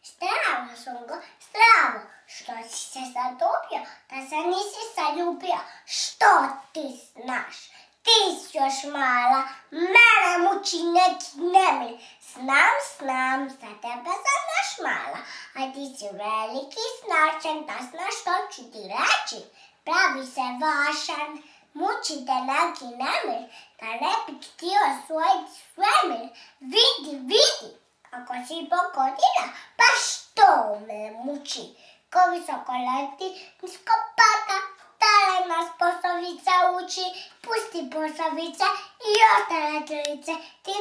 Zdravo, sunko, zdravo. Što si se zatopio, da se nisi zaljubio? Što ti znaš? Ti si još mala, mene muči neki nemir. Znam, za tebe sam još mala, a ti si veliki značan, da znaš što ću ti reći. Pravi se vašan, muči te neki nemir, da ne bi htio osvojiti svemir. Vidi, ako si godina, pa što me muči? Ko visoko leti, nisko pada, stara nas poslovica uči. Pusti poslovice i ostale trice, ti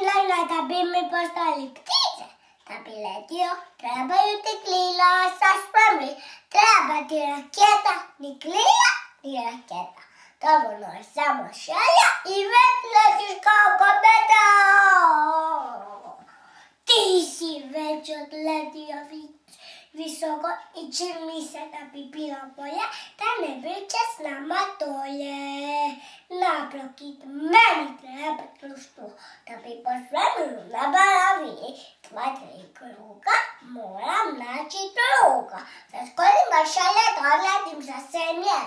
da bi mi postali ptice. Da bi letio, trebaju ti krila sa svemri, treba ti raketa, ni krila, ni raketa. Dovoljno je samo želja i već letiš kao kometa. Ti si već odletio visoko i čini mi se da bi bilo bolje da ne biće s nama dolje. Naprokit, meni treba društvo, da bi po svemiru nabaravili 2-3 kruga, moram naći druga. Za koliko šalje dogledim za zemlje.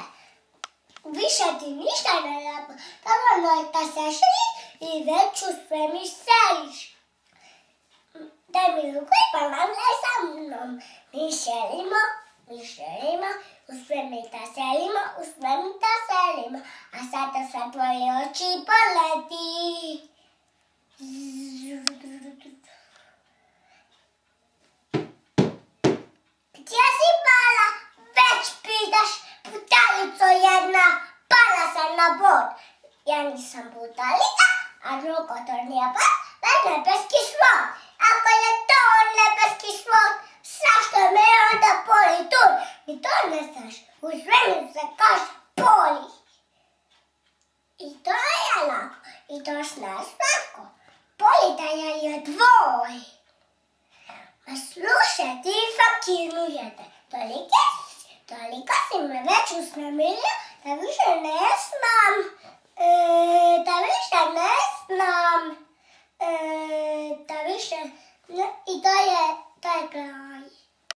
Više ti ništa ne treba, dovoljno je da se šli i već u svemir seliš. Daj mi ruku i pomagaj sa mnom. Mi želimo u svemir da selimo, a sada sa tvoje oči poleti. Gdje si pala? Već pitaš, putalico jedna, pala sam na bod. Ja nisam putalica, a drugo to nije pad, već nebeski svod. Ako je to nebeski svod, zašto me onda poli tur? Ni to ne znaš, u svemiru se kaže poli. I to je lako, i to znaš svako. Poli da je tvoj. Ma slušaj, ti fakirujete, toliko si me već usnamirio da više ne znam.